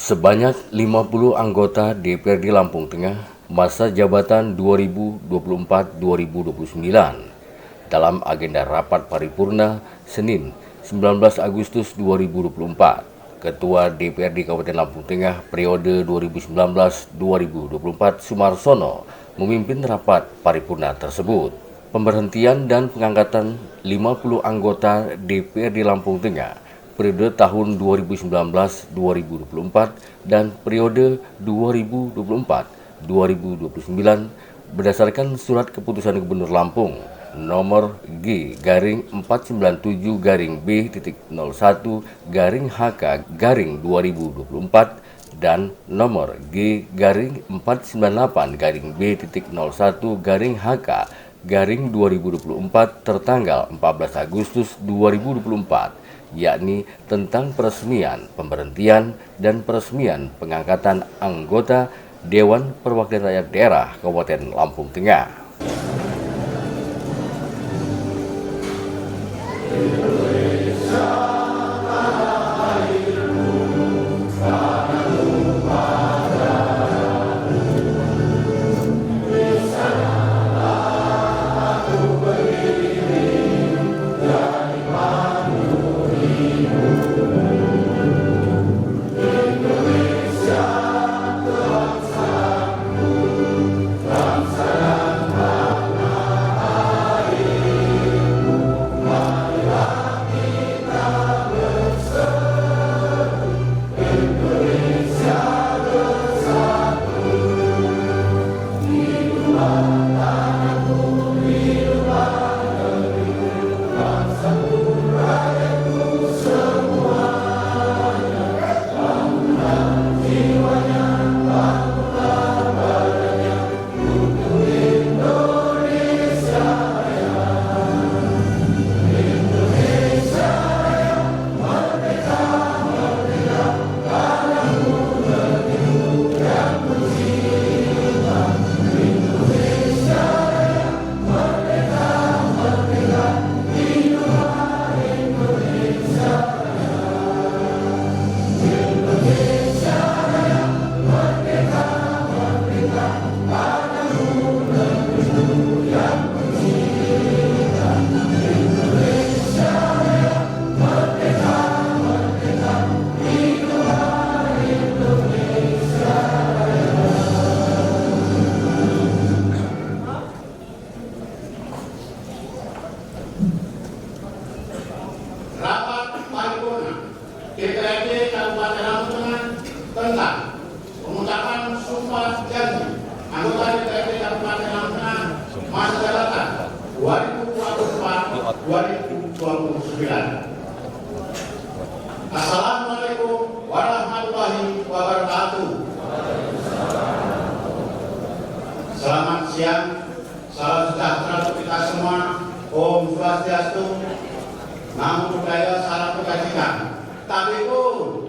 Sebanyak 50 anggota DPRD Lampung Tengah masa jabatan 2024-2029 dalam agenda rapat paripurna Senin 19 Agustus 2024. Ketua DPRD Kabupaten Lampung Tengah periode 2019-2024 Sumarsono memimpin rapat paripurna tersebut. Pemberhentian dan pengangkatan 50 anggota DPRD Lampung Tengah periode tahun 2019-2024 dan periode 2024-2029 berdasarkan Surat Keputusan Gubernur Lampung nomor G/497-B.01-HK/2024 dan nomor G/498-B.01-HK/2024 tertanggal 14 Agustus 2024, yakni tentang peresmian, pemberhentian, dan peresmian pengangkatan anggota Dewan Perwakilan Rakyat Daerah Kabupaten Lampung Tengah. DPRD Kabupaten Lampung Tengah tentang pengucapan sumpah janji anggota DPRD Kabupaten Lampung Tengah masa jabatan 2024-2029. Assalamualaikum warahmatullahi wabarakatuh. Selamat siang, salam sejahtera untuk kita semua. Om Swastiastu, Namo Buddhaya, salam kebajikan. Tabipun.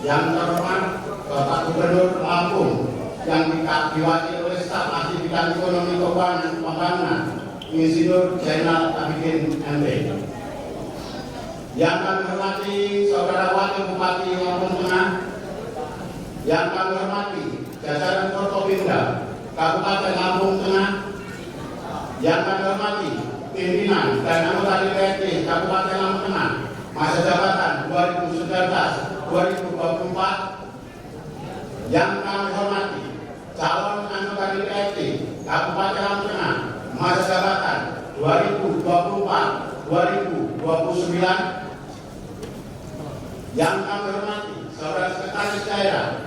Yang terhormat Bapak Gubernur Lampung yang diwakili oleh staf ahli bidang ekonomi keuangan dan pembangunan Insinyur Jenderal Abidin MT. Yang kami hormati Saudara Wakil Bupati Lampung Tengah, yang kami hormati jajaran Forkopimda Kabupaten Lampung Tengah, yang kami hormati pimpinan dan anggota DPRD Kabupaten Lampung Tengah masa jabatan 2019-2024, yang kami hormati calon anggota DPRD Kabupaten Lampung Tengah masa jabatan 2024-2029, yang kami hormati saudara sekretaris daerah,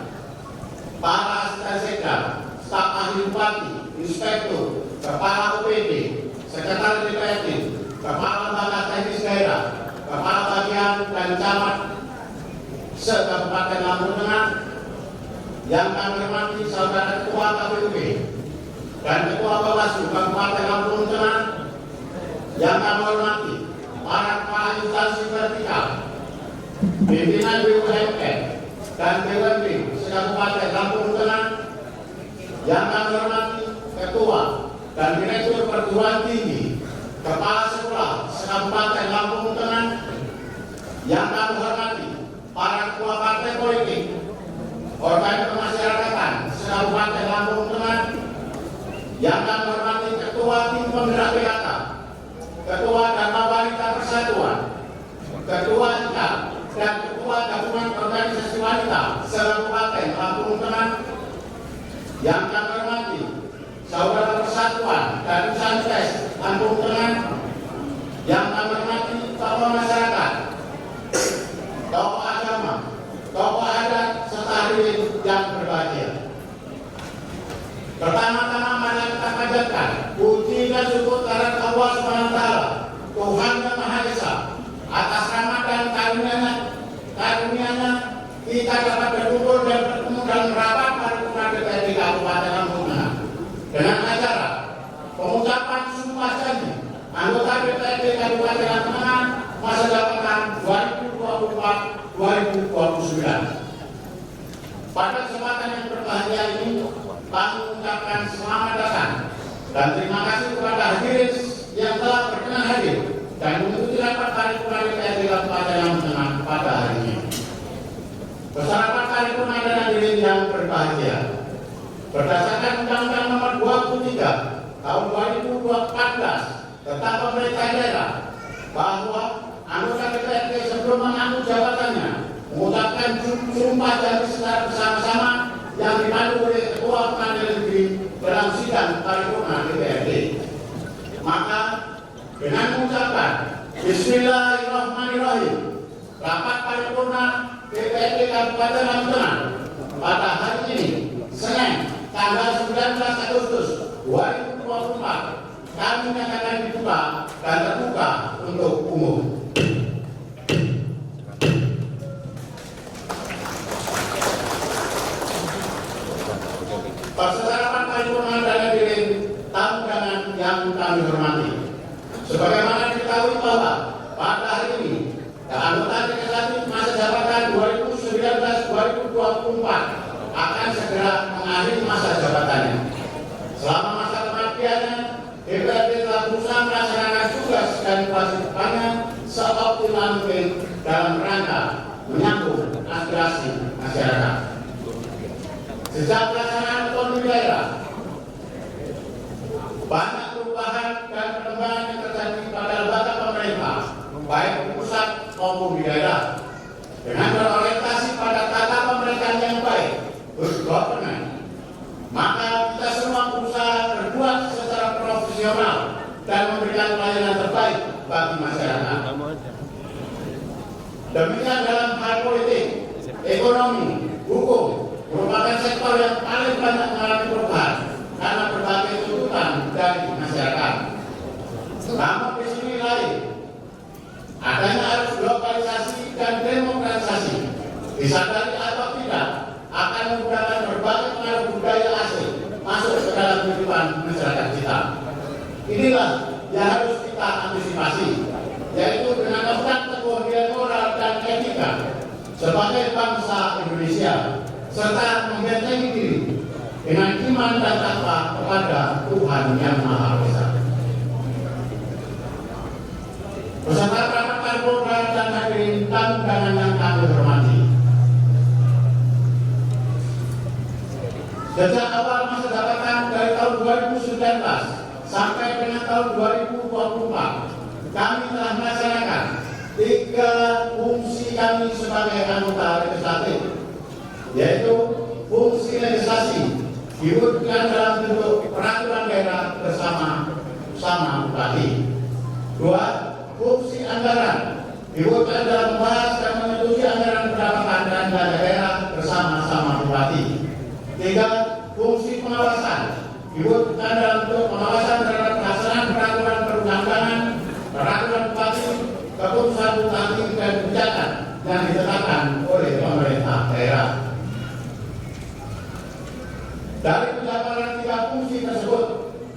para asisten sekda, staf ahli bupati, inspektur, kepala UPD, sekretaris DPRD, kepala lembaga teknis daerah, kepala bagian dan camat se-Kabupaten Lampung Tengah, yang kami hormati saudara ketua KPUP dan ketua Bawaslu Kabupaten Lampung Tengah, yang kami hormati para kepala instansi vertikal, pimpinan BUMN dan BUMD se-Kabupaten Lampung Tengah, yang kami hormati ketua dan direktur perguruan tinggi, kepala sekolah se-Kabupaten Lampung Tengah, yang kami hormati para ketua partai politik, organ kemasyarakatan se-Kabupaten Lampung Tengah, yang kami hormati Ketua Tim Penggerak PKK, Ketua Dharma Wanita Persatuan, Ketua IKA, dan Ketua Gabungan Organisasi Wanita se-Kabupaten Lampung Tengah, yang kami hormati Saudara Persatuan dan Santes Lampung Tengah, yang kami hormati tokoh masyarakat, tokoh agama, tokoh adat, serta hadirin yang berbahagia. Pertama-tama mari kita panjatkan puji dan syukur kehadirat Allah SWT, Tuhan yang Maha Esa, atas rahmat dan karunia-Nya kita dapat berkumpul dan bertemu dalam rapat paripurna DPRD Kabupaten Lampung Tengah dengan acara pengucapan sumpah janji anggota DPRD Kabupaten Lampung Tengah masa jabatan 2024-2029. Pada kesempatan yang berbahagia ini, kami mengucapkan selamat datang dan terima kasih kepada hadirin yang telah berkenan hadir dan mengikuti rapat paripurna DPRD Kabupaten Lampung Tengah pada hari ini. Beserta paripurna dan hadirin yang berbahagia, berdasarkan Undang-Undang Nomor 23 Tahun 2014 tentang pemerintah daerah, bahwa anggota DPRD sebelum mengambil jabatannya mengucapkan sumpah janji secara bersama-sama yang dipandu oleh Ketua Pengadilan Negeri dalam sidang paripurna DPRD. Maka dengan mengucapkan Bismillahirrahmanirrahim, rapat paripurna DPRD Kabupaten Lampung Tengah pada hari ini, Senin, tanggal 19 Agustus 2024, kami nyatakan dibuka dan terbuka untuk umum. Persyaratan paripurna dan hadirin tamu undangan yang kami hormati. Sebagaimana diketahui bahwa pada hari ini anggota legislatif masa jabatan 2019-2024 akan segera mengakhiri masa jabatannya. Selama masa pengabdiannya, DPRD telah berusaha melaksanakan tugas dan kewajibannya seoptimal mungkin dalam rangka menyambung aspirasi masyarakat. Sejak pelaksanaan otonomi daerah, banyak perubahan dan perkembangan yang terjadi pada lembaga pemerintah, baik di pusat maupun di daerah, dengan berorientasi pada tata pemerintahan yang baik, good governance. Maka kita semua berusaha berbuat secara profesional dan memberikan pelayanan terbaik bagi masyarakat. Demikian dalam hal politik, ekonomi, hukum, merupakan sektor yang paling banyak mengalami perubahan karena berbagai tuntutan dari masyarakat. Namun di sini lain, adanya arus globalisasi dan demokratisasi, disadari atau tidak, akan menggunakan berbagai pengaruh budaya asing masuk ke dalam kehidupan masyarakat kita. Inilah yang harus kita antisipasi, yaitu dengan membuat kemudian moral dan etika sebagai bangsa Indonesia, serta membentengi diri dengan iman dan takwa kepada Tuhan Yang Maha Esa. Beserta rapat paripurna dan hadirin tamu undangan yang kami hormati. Sejak awal masa jabatan dari tahun 2019 sampai dengan tahun 2024, kami telah melaksanakan 3 fungsi kami sebagai anggota legislatif, yaitu fungsi legislasi diwujudkan dalam bentuk peraturan daerah bersama bupati. 2. Fungsi anggaran diwujudkan dalam membahas dan menyetujui anggaran pendapatan dan dana daerah bersama bupati. 3. Fungsi pengawasan diwujudkan dalam bentuk pengawasan terhadap pelaksanaan peraturan perundang-undangan, peraturan bupati, keputusan bupati dan kebijakan yang ditetapkan oleh pemerintah daerah. Dari penjabaran 3 fungsi tersebut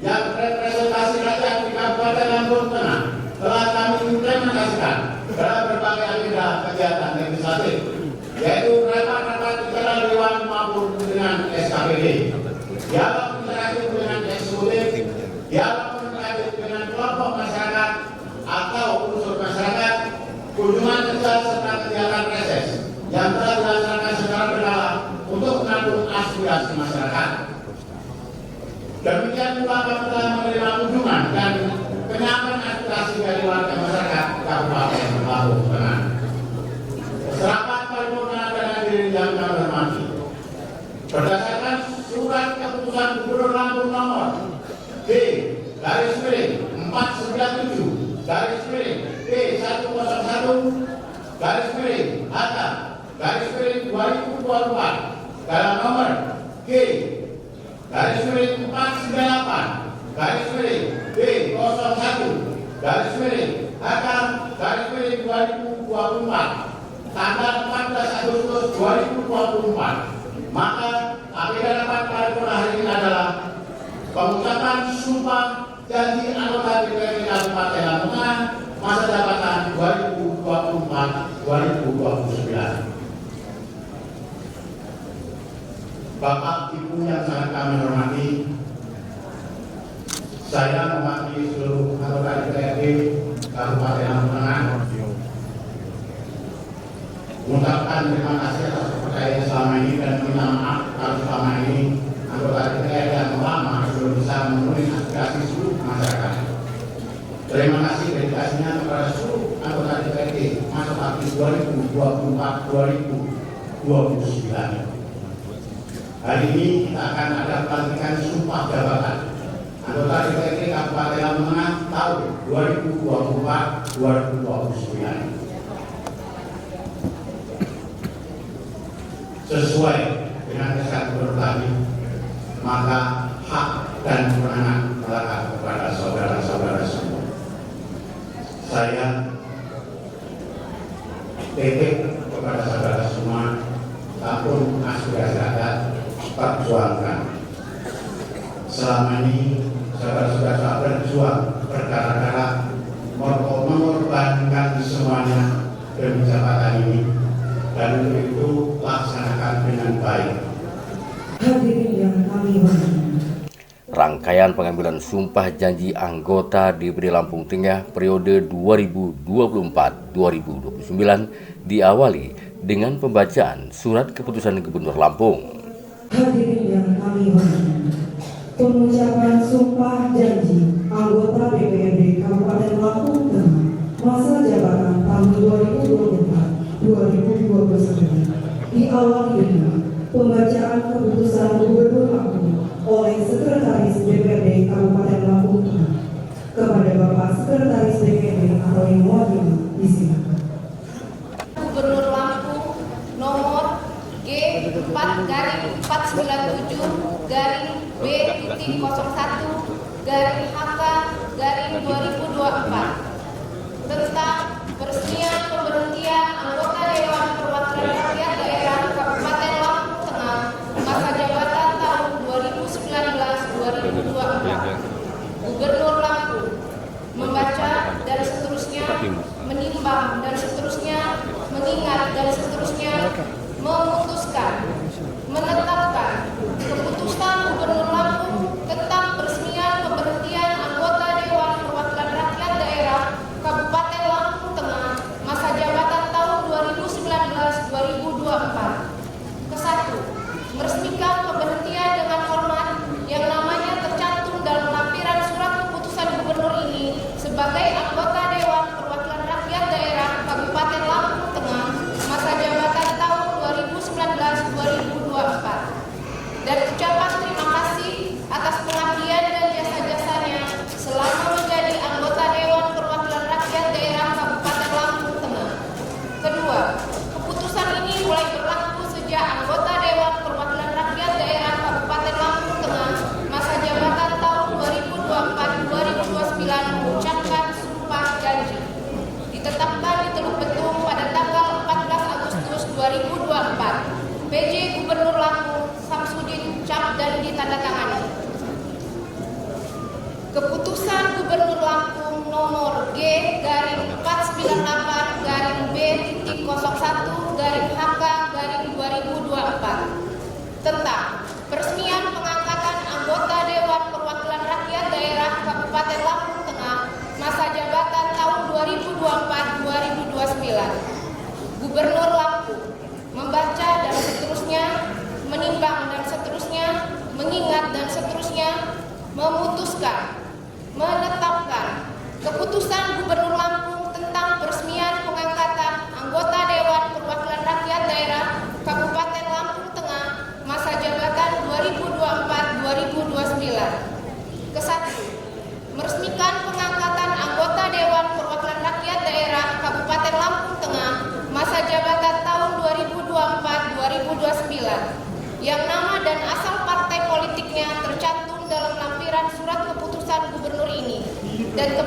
yang representasi rakyat di Kabupaten Lampung Tengah telah kami implementasikan dalam berbagai agenda kegiatan legislatif, yaitu rapat-rapat internal dewan maupun dengan SKPD, dialog interaktif dengan eksekutif, dialog interaktif dengan kelompok masyarakat atau unsur masyarakat, kunjungan kerja serta kegiatan reses yang telah dilaksanakan secara berkala untuk menampung aspirasi masyarakat. Demikian pula kami telah menerima kunjungan dan penyampaian aspirasi dari warga masyarakat Kabupaten Lampung Tengah. Serapat paripurna dan hadirin yang kami hormati, berdasarkan surat keputusan Gubernur Lampung nomor D/497/B101/HK/2024 dalam nomor G/498/B01/HK/2024 tanggal 14 Agustus 2024. Maka agenda rapat paripurna hari ini adalah pengucapan sumpah janji anggota DPRD Kabupaten Lampung Tengah masa jabatan 2024-2029. Bapak Ibu yang sangat kami hormati, saya mewakili seluruh anggota DPRD Kabupaten Lampung Tengah mengucapkan terima kasih atas kepercayaan selama ini dan minta maaf kalau selama ini anggota DPRD yang lama belum bisa memenuhi aspirasi seluruh masyarakat. Terima kasih dedikasinya kepada seluruh anggota DPRD masa bakti 2024-2029. Hari ini kita akan ada pelantikan sumpah jabatan anggota DPRD Kabupaten Lampung Tengah tahun 2024-2029. Sesuai dengan SK Gubernur tadi, maka hak dan kewenangan melekat kepada saudara-saudara semua. Saya titip kepada saudara semua, apapun aspirasi adat, perjuangkan. Selama ini saudara-saudara berjuang berdarah-darah, mengorbankan semuanya demi jabatan ini, dan untuk itu laksanakan dengan baik. Hadirin yang kami hormati. Rangkaian pengambilan sumpah janji anggota DPRD Lampung Tengah periode 2024-2029 diawali dengan pembacaan surat keputusan Gubernur Lampung. Hadirin yang kami hormati, pengucapan sumpah janji anggota DPRD Kabupaten Lampung Tengah masa jabatan tahun 2024-2029 diawali dengan pembacaan keputusan Gubernur Lampung oleh Sekretaris DPRD Kabupaten Lampung Tengah. Kepada Bapak Sekretaris DPRD atau yang mewakili, disilakan. Gubernur Lampung nomor G4-497-B-01-HK-2024 tentang peresmian pemberhentian anggota Dewan Perwakilan Rakyat Daerah Kabupaten Lampung Tengah masa jabatan tahun 2019-2024. Gubernur Lampung membaca dan seterusnya, menimbang dan seterusnya, mengingat dan seterusnya, memutuskan, menetapkan keputusan Gubernur Lampung tentang peresmian pemberhentian anggota Dewan Perwakilan Rakyat Daerah Kabupaten Lampung Tengah masa jabatan tahun 2019-2024. Kesatu, meresmikan pemberhentian dengan hormat yang namanya tercantum dalam lampiran surat keputusan Gubernur ini sebagai anggota Dewan Perwakilan Rakyat Daerah Kabupaten Lampung Tengah masa jabatan tahun 2019-2024.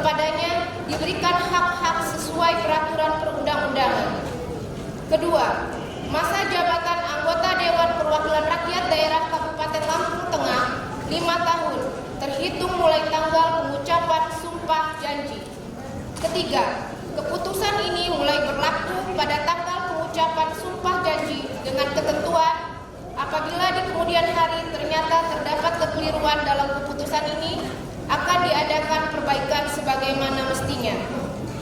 kepadanya diberikan hak-hak sesuai peraturan perundang-undangan. Kedua, masa jabatan anggota Dewan Perwakilan Rakyat Daerah Kabupaten Lampung Tengah 5 tahun terhitung mulai tanggal pengucapan sumpah janji. Ketiga, keputusan ini mulai berlaku pada tanggal pengucapan sumpah janji dengan ketentuan apabila di kemudian hari ternyata terdapat kekeliruan dalam keputusan ini akan diadakan perbaikan sebagaimana mestinya.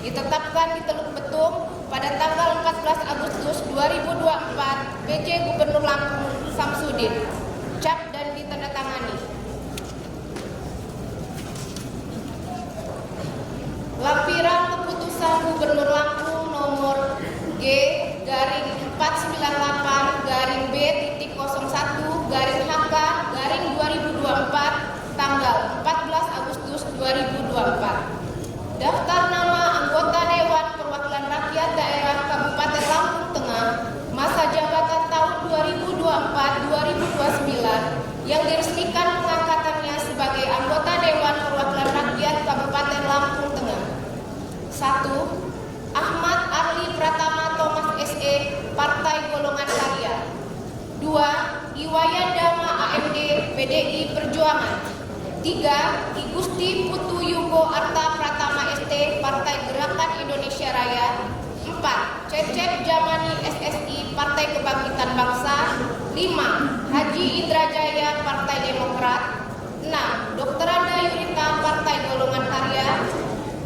Ditetapkan di Teluk Betung pada tanggal 14 Agustus 2024, PJ Gubernur Lampung Samsudin, cap dan ditandatangani. Lampiran keputusan Gubernur Lampung nomor G/498-B.01/HK/2024 tanggal 14 Agustus 2024. Daftar nama anggota Dewan Perwakilan Rakyat Daerah Kabupaten Lampung Tengah masa jabatan tahun 2024-2029 yang diresmikan pengangkatannya sebagai anggota Dewan Perwakilan Rakyat Kabupaten Lampung Tengah. 1. Ahmad Arli Pratama Thomas SE, Partai Golongan Karya. 2. Iwayan Dama AMD, PDI Perjuangan. 3. I Gusti Putu Yugo Arta Pratama ST, Partai Gerakan Indonesia Raya. 4. Cecep Jamani SSI, Partai Kebangkitan Bangsa. 5. Haji Indrajaya, Partai Demokrat. 6. Dr. Anda Yurita, Partai Golongan Karya.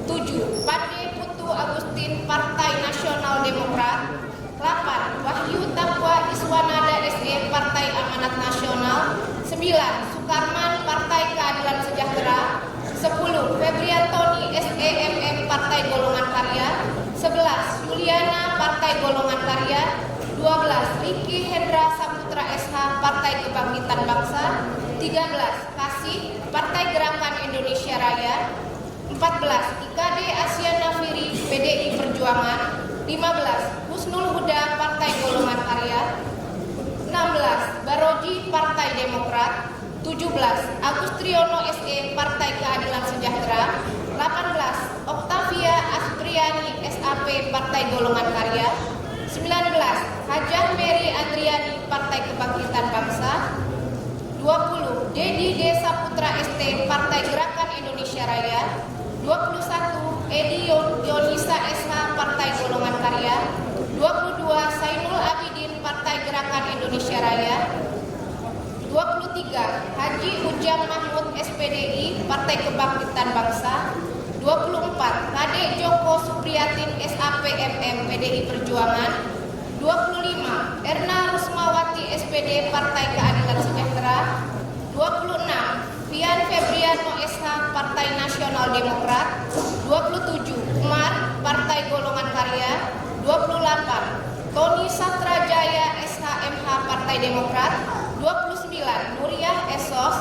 7. Pande Putu Agustin, Partai Nasional Demokrat. 8. Wahyu Takwa Iswanada SE, Partai Amanat Nasional. 9. Sukarman, Partai Keadilan Sejahtera. 10. Febriantoni SEMM, Partai Golongan Karya. 11. Juliana, Partai Golongan Karya. 12. Riki Hendra Saputra SH, Partai Kebangkitan Bangsa. 13. Kasih, Partai Gerakan Indonesia Raya. 14. IKD Asiana Firi, PDI Perjuangan. 15. Husnul Huda, Partai Golongan Karya. 16. Baroji, Partai Demokrat. 17. Agus Triyono SE, Partai Keadilan Sejahtera. 18. Octavia Aspriani SAP, Partai Golongan Karya. 19. Hajah Mary Andriani, Partai Kebangkitan Bangsa. 20. Dedi D. Saputra ST, Partai Gerakan Indonesia Raya. 21. Edi Yonisa SH, Partai Golongan Karya. 22. Sainul Abidin, Partai Gerakan Indonesia Raya. 23. Haji Ujang Mahmud SPDI, Partai Kebangkitan Bangsa. 24. Kadek Joko Supriyatin SAP MM, PDI Perjuangan. 25. Erna Rusmawati SPD, Partai Keadilan Sejahtera. 26. Fian Febriano SH, Partai Nasional Demokrat. 27. Umar, Partai Golongan Karya. 28. Tony Satrajaya SHMH, Partai Demokrat. 29. Nuriyah Esos.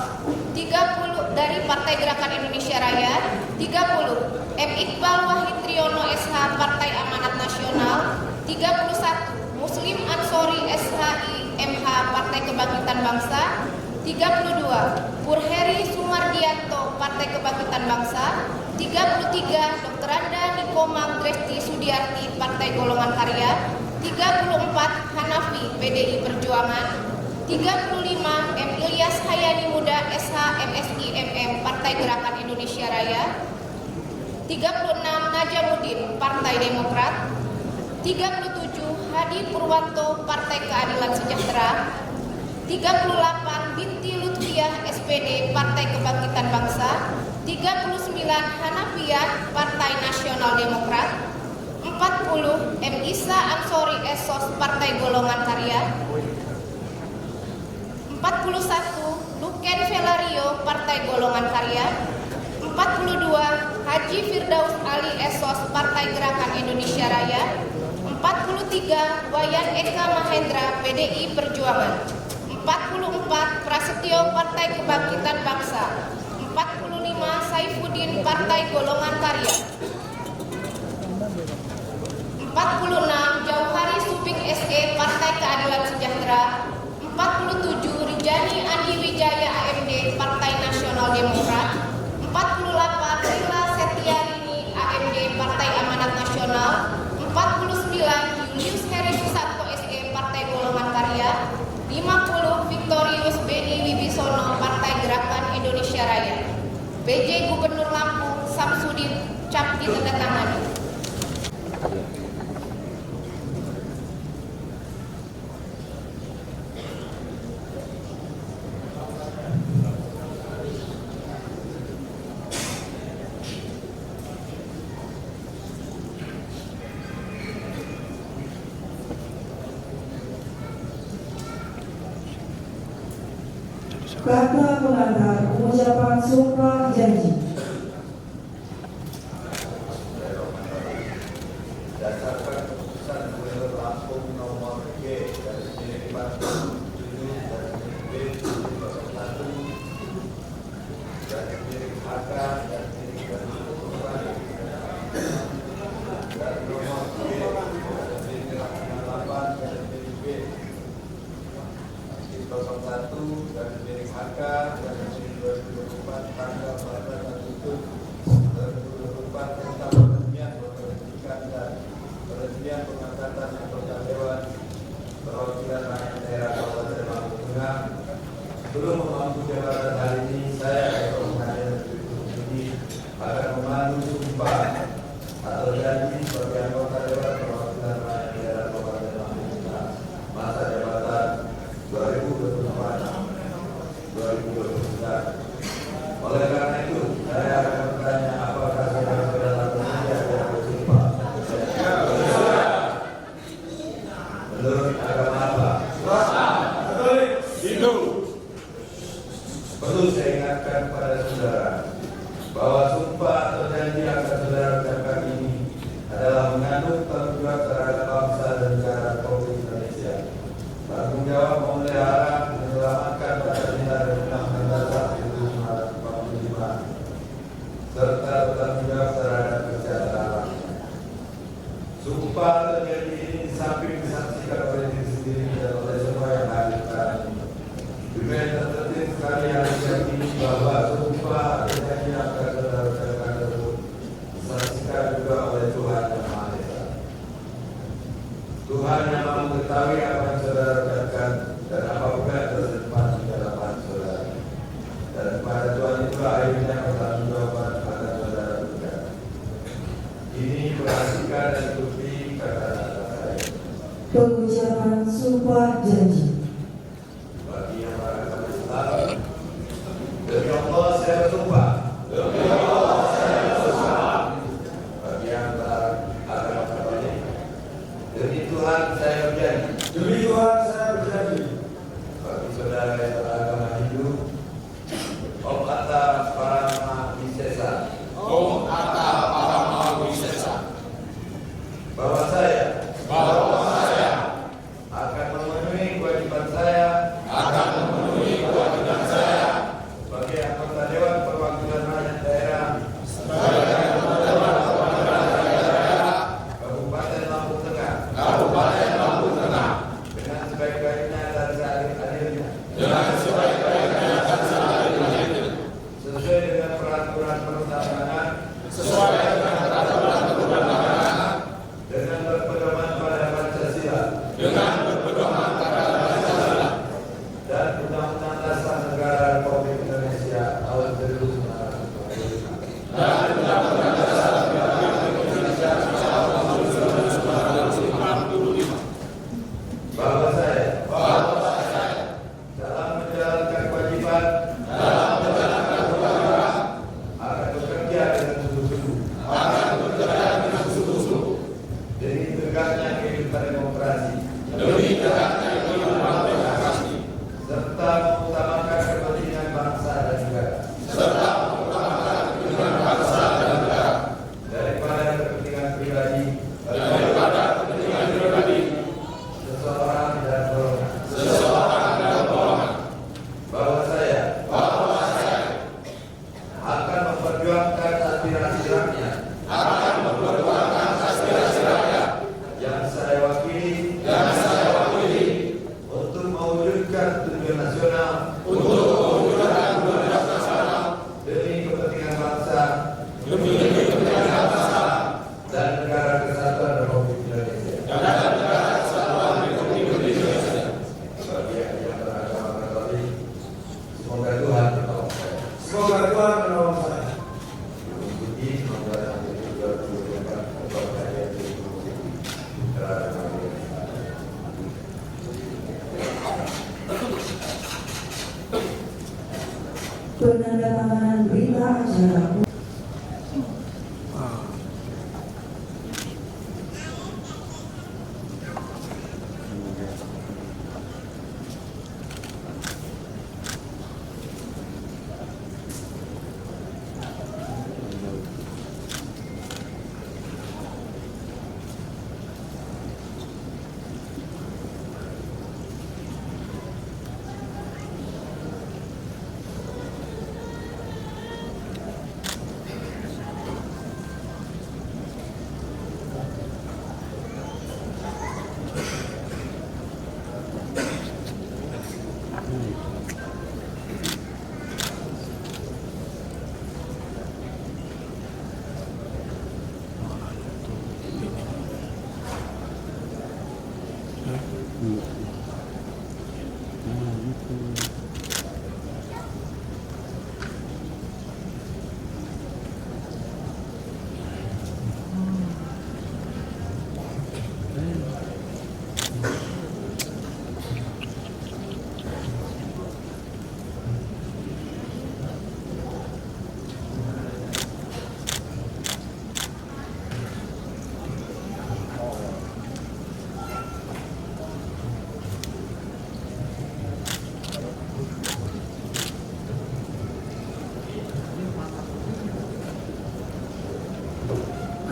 30 dari Partai Gerakan Indonesia Raya. 30. M. Iqbal Wahid Triyono SH, Partai Amanat Nasional. 31. Muslim Ansori SHI MH, Partai Kebangkitan Bangsa. 32. Purheri Sumardianto, Partai Kebangkitan Bangsa. 33. Dr. Anda Nikoma Gresti Sudiarti, Partai Golongan Karya. 34. Hanafi, PDI Perjuangan. 35. M. Ilyas Hayani Muda SH MSI MM, Partai Gerakan Indonesia Raya. 36. Najamuddin, Partai Demokrat. 37. Hadi Purwanto, Partai Keadilan Sejahtera. 38. Binti Lutfiah SPD, Partai Kebangkitan Bangsa. 39. Hanafiah, Partai Nasional Demokrat. 40. M. Isa Ansori Esos, Partai Golongan Karya. 41. Luken Velario, Partai Golongan Karya. 42. Haji Firdaus Ali Esos, Partai Gerakan Indonesia Raya. 43. Wayan Eka Mahendra, PDI Perjuangan. 44. Prasetyo, Partai Kebangkitan Bangsa. 45. Saifuddin, Partai Golongan Karya. 46. Jauhari Suping SE, Partai Keadilan Sejahtera. 47. Rijani Andi Wijaya AMD, Partai Nasional Demokrat. 48. Rila Setiarini Kata pengantar pengucapan sumpah janji. Berdasarkan keputusan Gubernur Lampung nomor HK dan 2024 tanggal 14 Agustus 2024 tentang peresmian pemberhentian dan peresmian pengangkatan anggota Dewan Perwakilan Rakyat Daerah Kabupaten Lampung Tengah. Sebelum memangku jabatan hari ini, saya atau pengadilan ini akan memandu sumpah atau janji sebagai anggota Dewan Perwakilan Rakyat Daerah Kabupaten Lampung Tengah masa jabatan 2024-2029. Oleh karena itu, saya akan bertanya apakah saudara-saudara bersedia dalam bersumpah? Menurut agama apa? Hindu. Perlu saya ingatkan kepada saudara bahwa sumpah atau janji yang akan saudara ucapkan ini adalah mengandung tanggung jawab terhadap bangsa dan negara Republik Indonesia. Tanggung jawab memelihara, menyelamatkan Pancasila dan Undang-Undang Dasar 1945 serta bertanggung jawab terhadap kesejahteraan. Sumpah atau janji ini di samping disaksikan oleh diri sendiri dan oleh semua yang hadir sekarang ini, juga yang terpenting sekali harus diyakini bahwa sumpah atau janji yang akan saudara ucapkan tersebut disaksikan juga oleh Tuhan Yang Maha Esa. Tuhan yang Maha mengetahui apa yang saudara ucapkan dan apa pula yang tersimpan di dalam hati saudara. Dan kepada Tuhan itulah akhirnya pertanggungjawaban pada saudara juga. Ini perhatikan dan ikuti kata-kata saya. Pengucapan sumpah janji. Bagi yang beragama Islam, demi Allah saya bersumpah. Demi Allah saya bersumpah. Bagi yang beragama Katolik, demi Tuhan saya berjanji. Demi Tuhan saya berjanji. Bagi saudara yang beragama Hindu, Om Atta Parama Wisesa. Om Atta Parama Wisesa. Bahwa saya akan memenuhi kewajiban saya sebagai anggota Dewan Perwakilan Rakyat Daerah Kabupaten Lampung Tengah dengan sebaik-baiknya dan seadil-adilnya sesuai dengan peraturan perundang-undangan dengan berpedoman pada Pancasila dan Undang-Undang Dasar Negara Republik Indonesia tahun 1945. Bahwa saya dalam menjalankan kewajiban akan bekerja dengan sungguh-sungguh demi tegaknya kehidupan demokrasi serta mengutamakan kepentingan bangsa dan negara daripada kepentingan pribadi seseorang dan golongan. Bahwa saya akan memperjuangkan aspirasi rakyat yang saya wakili untuk mewujudkan tujuan nasional demi kepentingan bangsa dan negara kesatuan Republik Indonesia. Bagi yang beragama Katolik, semoga Tuhan menolong saya. Puji, semoga sampai juga diberikan kepada yang dipuji terhadap kami. Penandatanganan berita acara.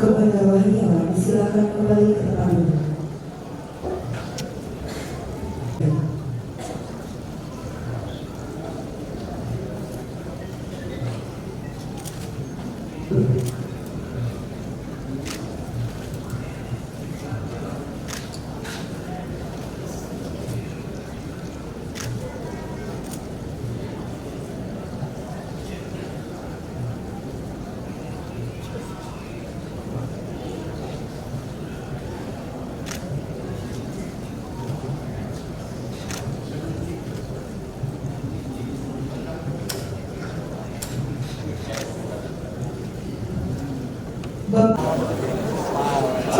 Kepada Wahyu disilakan kembali ke tempat duduk.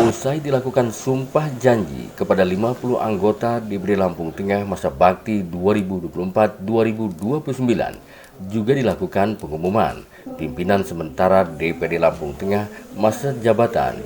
Usai dilakukan sumpah janji kepada 50 anggota DPD Lampung Tengah masa bakti 2024-2029, juga dilakukan pengumuman pimpinan sementara DPD Lampung Tengah masa jabatan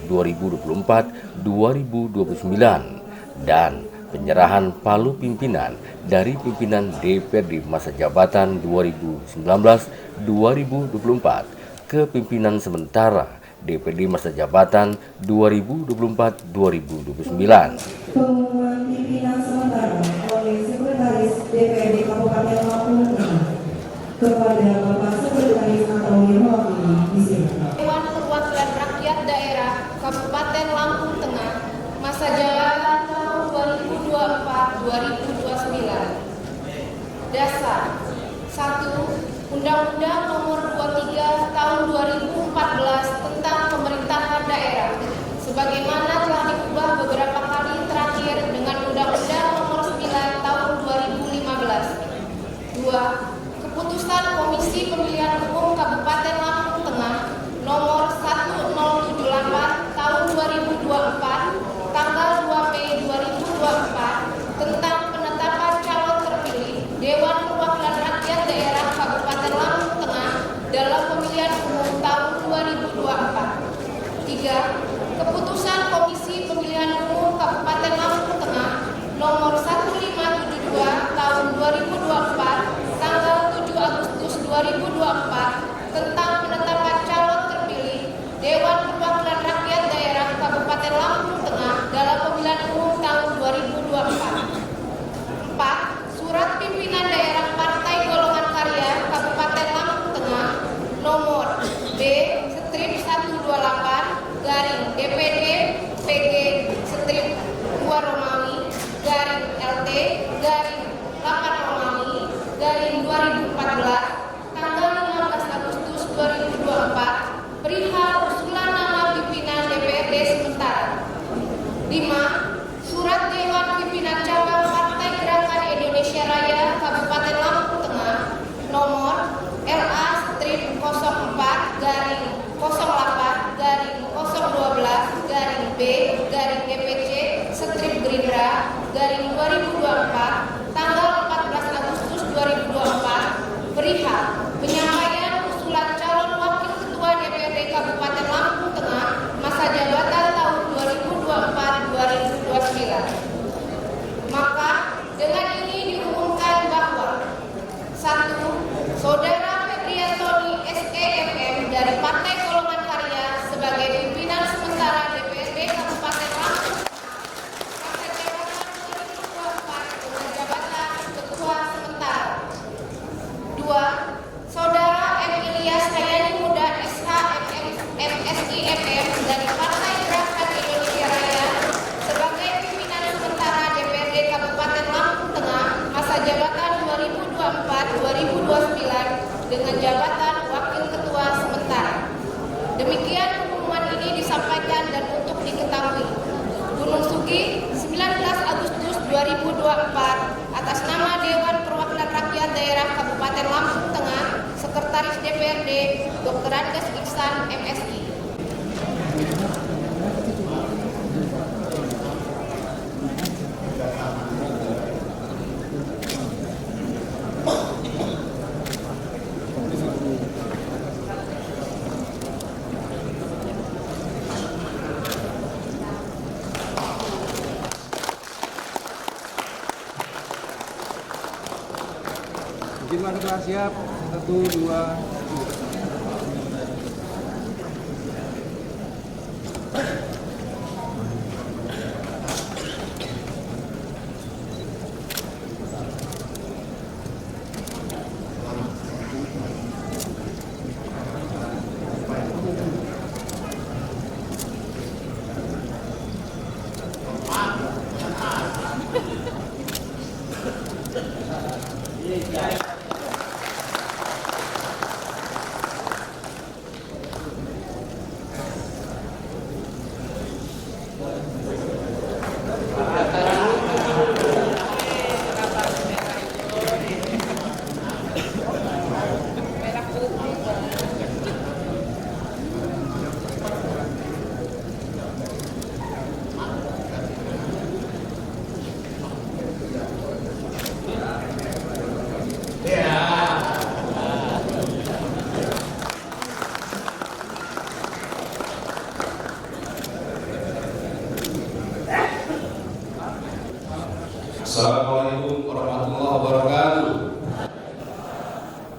2024-2029 dan penyerahan palu pimpinan dari pimpinan DPD masa jabatan 2019-2024 ke pimpinan sementara DPD masa jabatan 2024-2029. Pengumuman pimpinan sementara oleh Sekretaris DPRD Kabupaten Lampung Tengah kepada Bapak Sekretaris atau yang mewakili disilakan. Dewan Perwakilan Rakyat Daerah Kabupaten Lampung Tengah masa jabatan tahun 2024-2029. Dasar 1. Undang-Undang Nomor 23 Tahun 2014 tentang Pemerintahan Daerah, sebagaimana telah diubah beberapa kali terakhir dengan Undang-Undang Nomor 9 Tahun 2015. 2. Keputusan Komisi Pemilihan Umum Kabupaten Lampung Tengah Nomor 1078 Tahun 2024 tanggal 2 Mei 2024 tentang penetapan calon terpilih Dewan Perwakilan Rakyat Daerah Kabupaten Lampung Tengah dalam pemilihan umum tahun 2024. 3. Keputusan Komisi Pemilihan Umum Kabupaten Lampung Tengah Nomor 1572 Tahun 2024 tanggal 7 Agustus 2024 tentang penetapan calon terpilih Dewan Perwakilan Rakyat Daerah Kabupaten Lampung Tengah dalam pemilihan umum tahun 2024. 4. Surat Pimpinan Daerah Partai Golongan Karya Kabupaten Lampung Tengah Nomor B/128/DPD PG /2 Romawi /LT/8 Romawi /2014 tanggal 15 Agustus 2024 perihal usulan nama pimpinan DPRD sementara. 5. Surat Dewan Pimpinan Cabang Partai Gerakan Indonesia Raya Kabupaten Lampung Tengah Nomor LA/08/012/B/DPC/Gerindra /2024 tanggal 14 Agustus 2024 perihal penyampaian usulan calon wakil ketua DPRD Kabupaten Lampung Tengah masa jabatan tahun 2024-2029. Maka dengan ini diumumkan bahwa 1. Saudara Febriantoni SEMM dari Partai Golongan Karya sebagai pimpinan sementara DPRD Kabupaten Lampung masa jabatan 2024-2029 Sekretaris DPRD Dr. Andes Iksan, MSI. Izin masuk kelas siap. 1, 2, 3. Assalamualaikum warahmatullahi wabarakatuh.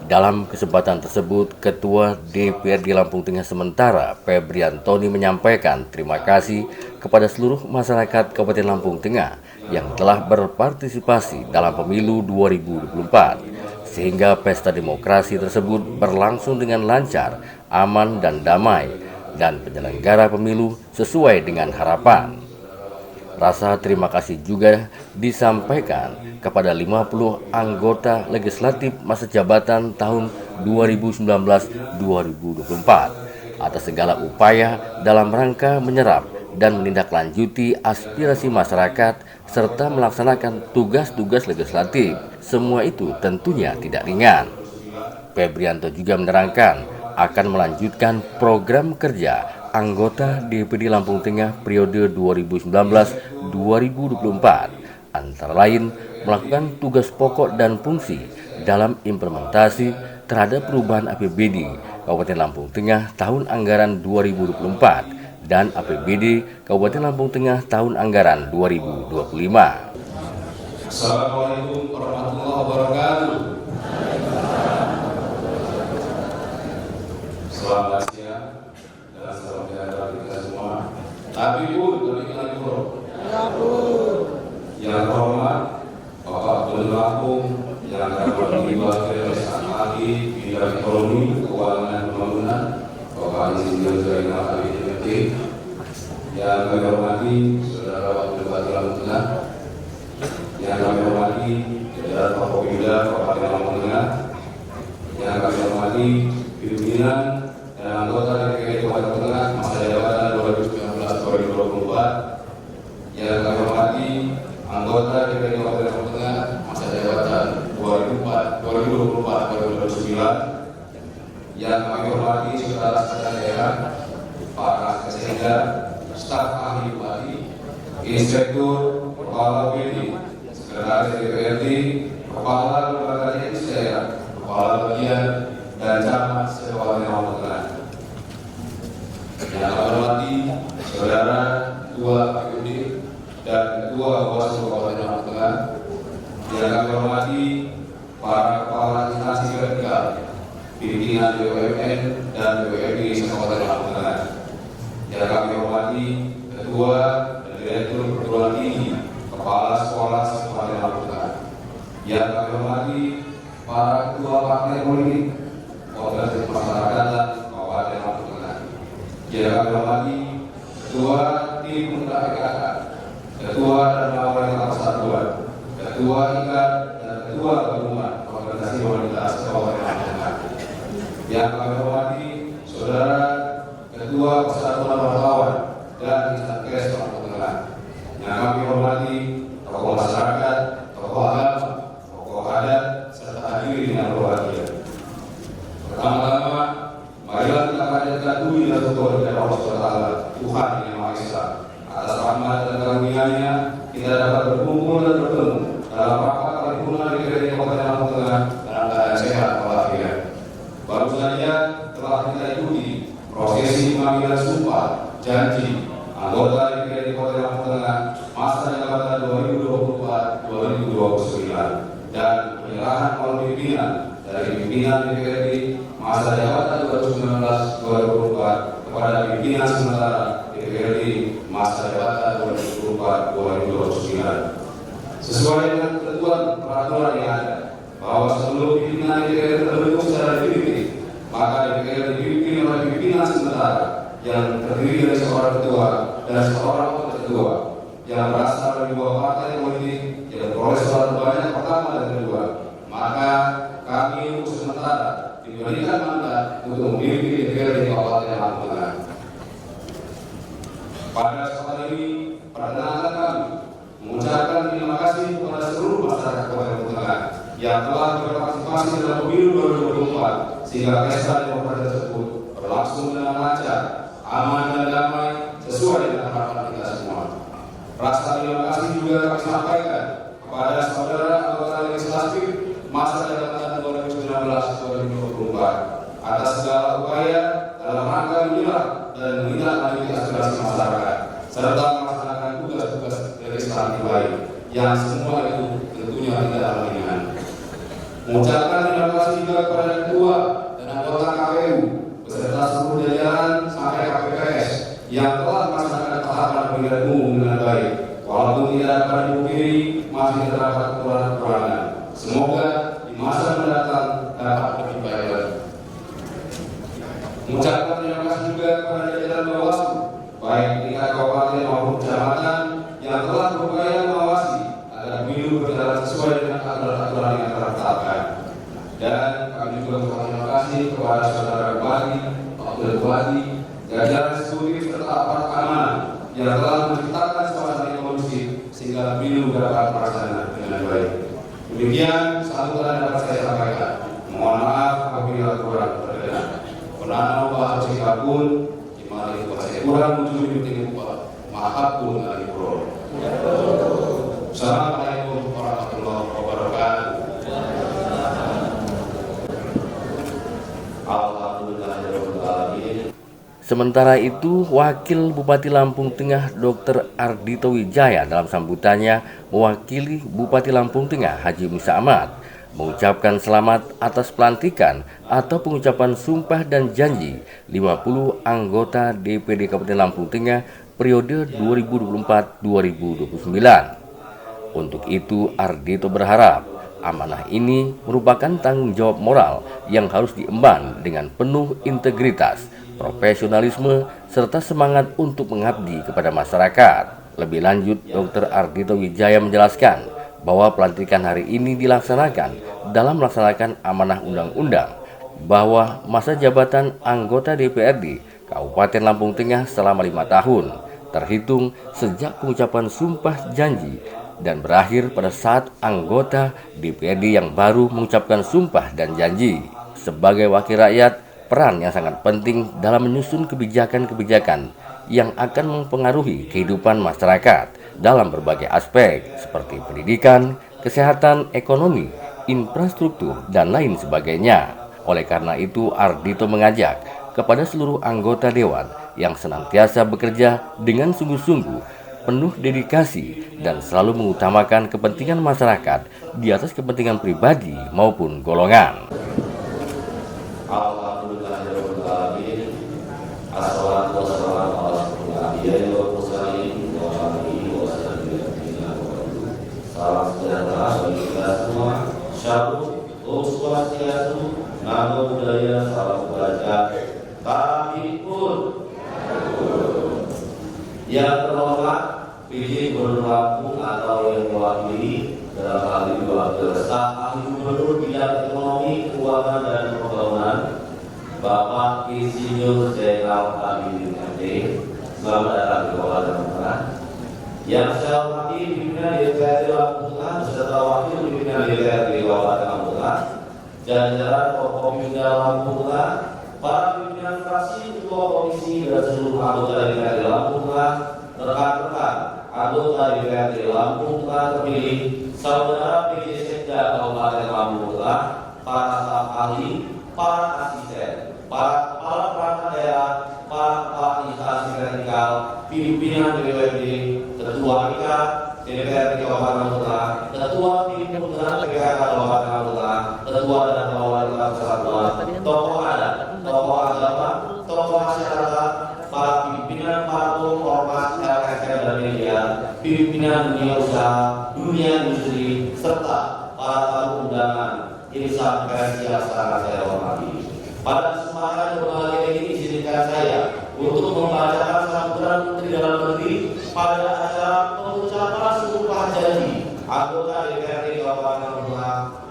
Dalam kesempatan tersebut, Ketua DPRD Lampung Tengah sementara Febri Antoni menyampaikan terima kasih kepada seluruh masyarakat Kabupaten Lampung Tengah yang telah berpartisipasi dalam pemilu 2024, sehingga pesta demokrasi tersebut berlangsung dengan lancar, aman dan damai, dan penyelenggara pemilu sesuai dengan harapan. Rasa terima kasih juga disampaikan kepada 50 anggota legislatif masa jabatan tahun 2019-2024 atas segala upaya dalam rangka menyerap dan menindaklanjuti aspirasi masyarakat serta melaksanakan tugas-tugas legislatif. Semua itu tentunya tidak ringan. Febrianto juga menerangkan akan melanjutkan program kerja anggota DPD Lampung Tengah periode 2019-2024, antara lain melakukan tugas pokok dan fungsi dalam implementasi terhadap perubahan APBD Kabupaten Lampung Tengah tahun anggaran 2024 dan APBD Kabupaten Lampung Tengah tahun anggaran 2025. Assalamualaikum warahmatullahi wabarakatuh. Selamat siang dan salam sejahtera kita semua. Tapi pun demikian pun. Yang terhormat Bapak Gubernur Lampung, yang dapat diwakili oleh sang ahli bidang ekonomi, keuangan, pembangunan, Bapak Insinyur Zainal Abidin MT. Yang kami hormati Saudara Wakil Bupati Lampung Tengah, yang kami hormati jajaran Forkopimda Kabupaten Lampung Tengah, yang kami hormati pimpinan dan anggota DPRD Kabupaten Tengah masa jabatan 2019-2024, yang kami hormati anggota DPRD Kabupaten Lampung Tengah masa jabatan 2024-2029, yang kami hormati saudara-saudara daerah, para sekda, staf ahli bupati, inspektur, kepala BPD, sekretaris DPRD, kepala lembaga teknis daerah, kepala bagian, dan camat se-Kabupaten Lampung Tengah. Yang kami hormati saudara Ketua KPUD dan Ketua Bawaslu Kabupaten Lampung Tengah. Yang kami hormati para kepala instansi vertikal, pimpinan BUMN dan BUMI se-Kabupaten Lampung Tengah. Yang kami hormati Ketua dan Direktur Perguruan Tinggi, Kepala Sekolah se-Kabupaten Lampung Tengah. Yang kami hormati para ketua partai politik, organisasi masyarakatan Kabupaten Lampung Tengah. Yang kami hormati Ketua Tim Pemuda PKK, Ketua dan Wanita Persatuan, Ketua IKAT dan Ketua Gabungan Organisasi Wanita Kabupaten Lampung Tengah. Yang kami hormati Saudara Ketua Persatuan Wartawan dan Instankes Lampung Tengah. Yang kami hormati tokoh masyarakat, tokoh agama, tokoh adat, serta hadirin yang berbahagia. Pertama kita dapat berkumpul dan bertemu dalam rapat paripurna DPRD Kabupaten Lampung Tengah dalam keadaan sehat walafiat. Baru saja telah kita ikuti prosesi pemanggilan sumpah janji anggota DPRD Kabupaten Lampung Tengah masa jabatan 2024-2029 dan penyerahan kolom pimpinan dari pimpinan DPRD masa jabatan 2019-2024 kepada pimpinan sementara DPRD masa jabatan 2024-2029. Sesuai dengan ketentuan peraturan yang ada, bahwa sebelum pimpinan DPRD terbentuk secara definitif, maka DPRD dipimpin oleh pimpinan sementara yang terdiri dari seorang ketua dan seorang wakil ketua yang berasal dari dua partai politik yang beroleh suara terbanyak pertama dan kedua. Maka kami untuk sementara diberikan mandat untuk memimpin DPRD Kabupaten Lampung Tengah. Pada kesempatan ini, perkenalkan kami mengucapkan terima kasih kepada seluruh masyarakat Kabupaten Lampung Tengah yang telah berpartisipasi dalam pemilu 2024 sehingga pesta demokrasi tersebut berlangsung dengan lancar, aman dan damai sesuai dengan harapan kita semua. Rasa terima kasih juga kami sampaikan kepada saudara anggota legislatif masa jabatan 2019-2024 atas segala upaya dalam rangka menilai dan menindaklanjuti aspirasi masyarakat serta melaksanakan tugas-tugas legislatif lain yang semua itu tentunya tidak ringan. Mengucapkan terima kasih juga kepada ketua dan anggota KPU beserta seluruh jajaran sampai KPPS yang telah melaksanakan tahapan pemilihan umum dengan baik, walaupun tidak dapat dipungkiri masih terdapat kekurangan. Semoga di masa mendatang dapat lebih baik lagi. Mengucapkan terima kasih juga kepada jajaran Bawaslu, baik tingkat kabupaten maupun kecamatan yang telah berupaya mengawasi agar pemilu berjalan sesuai dengan aturan-aturan yang telah ditetapkan. Dan kami juga berterima kasih kepada saudara Bupati, Wakil Bupati, jajaran eksekutif serta aparat keamanan yang telah menciptakan suasana yang kondusif sehingga pemilu dapat terlaksana dengan baik. Demikian sambutan dapat saya sampaikan. Mohon maaf apabila kurang berkenan. Penanau bahasa sikapun, dimana itu bahasa kurang muncul di tingkat maaf pun dari pro. Assalamualaikum warahmatullahi wabarakatuh. Sementara itu, Wakil Bupati Lampung Tengah Dr. Ardhito Wijaya dalam sambutannya mewakili Bupati Lampung Tengah Haji Musa Ahmad mengucapkan selamat atas pelantikan atau pengucapan sumpah dan janji 50 anggota DPD Kabupaten Lampung Tengah periode 2024-2029. Untuk itu, Ardhito berharap amanah ini merupakan tanggung jawab moral yang harus diemban dengan penuh integritas, profesionalisme, serta semangat untuk mengabdi kepada masyarakat. Lebih lanjut, Dr. Ardhito Wijaya menjelaskan bahwa pelantikan hari ini dilaksanakan dalam melaksanakan amanah undang-undang bahwa masa jabatan anggota DPRD Kabupaten Lampung Tengah selama 5 tahun terhitung sejak pengucapan sumpah janji dan berakhir pada saat anggota DPRD yang baru mengucapkan sumpah dan janji. Sebagai wakil rakyat, peran yang sangat penting dalam menyusun kebijakan-kebijakan yang akan mempengaruhi kehidupan masyarakat dalam berbagai aspek seperti pendidikan, kesehatan, ekonomi, infrastruktur, dan lain sebagainya. Oleh karena itu, Ardhito mengajak kepada seluruh anggota Dewan yang senantiasa bekerja dengan sungguh-sungguh, penuh dedikasi, dan selalu mengutamakan kepentingan masyarakat di atas kepentingan pribadi maupun golongan. Alhamdulillahirobbilalamin. Assalatu wassalamu ala asyrofil anbiya'i wal mursalin wa alihi wa sahbihi. Salam sejahtera bagi kita semua. Syabut, Swastiastu, Namo Buddhaya, salam baca. Tahipun. Yang terhormat PJ Gubernur Lampung atau yang mewakili dalam hal ini wakil staf ahli gubernur bidang ekonomi, keuangan dan pembangunan, Bapak Insinyur Zainal Abidin MD. Selamat datang di Kabupaten Lampung Tengah. Yang saya hormati pimpinan DPRD Lampung Tengah beserta wakil pimpinan DPRD Kabupaten Lampung Tengah, jajaran Forkopimda Lampung Tengah, para pimpinan fraksi, ketua komisi dan seluruh anggota DPRD Lampung Tengah, rekan-rekan anggota DPRD Lampung telah terpilih Saudara PJ Sekda Kabupaten Lampung telah para staf ahli, para asisten, para kepala perangkat daerah, para kepala instansi vertikal, pimpinan BUMD, ketua IK DPRD Kabupaten Lampung, ketua tim penggerak PKK Kabupaten Lampung, ketua dan wali kota persatuan, tokoh adat, tokoh agama, tokoh masyarakat, para pimpinan parpol, ormas, LSM dan media, pimpinan dunia usaha, dunia industri, serta para tamu undangan, insan pers yang sangat saya hormati. Pada kesempatan berbahagia ini izinkan saya untuk membacakan sambutan Menteri Dalam Negeri pada acara pengucapan sumpah janji anggota DPRD Kabupaten Lampung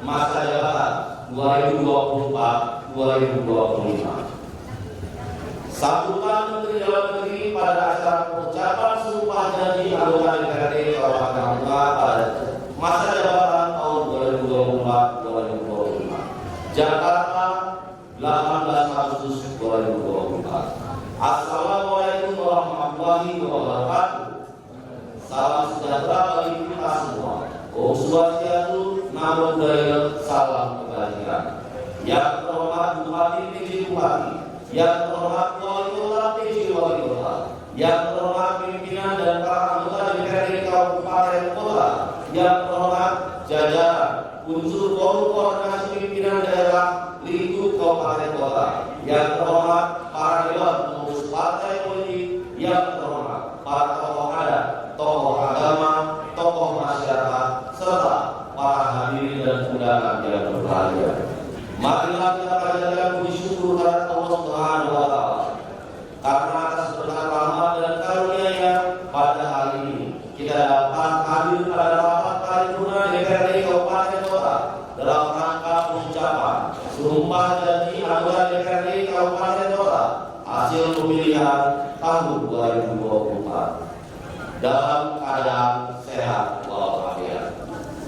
masa jabatan 2024-2025. Sambutan Menteri Dalam Negeri pada acara pengucapan sumpah janji anggota DPRD Kabupaten Lampung pada masa jabatan tahun 2024-2025. Jakarta, 18 Agustus 2024. Assalamualaikum warahmatullahi wabarakatuh. Salam sejahtera bagi kita semua. Om Swastiastu, Namo Buddhaya, salam kebajikan. Yang terhormat Bupati PJ Bupati, yang terhormat Wali Kota PJ Wali Kota, yang terhormat pimpinan dan para anggota DPRD Kabupaten Kota, yang terhormat jajaran unsur forum koordinasi pimpinan daerah lingkup kabupaten kota, yang terhormat para dewan pengurus partai politik, yang terhormat para tokoh adat, tokoh agama, tokoh masyarakat, serta para hadirin dan undangan yang berbahagia. Marilah kita panjatkan puji syukur kepada Allah Subhanahu wa Ta'ala karena atas berkat rahmat dan karunia-Nya pada hari ini kita dapat hadir pada rapat paripurna DPRD Kabupaten Kota dalam rangka pengucapan sumpah janji anggota DPRD Kabupaten Kota hasil pemilihan tahun 2024 dalam keadaan sehat walafiat.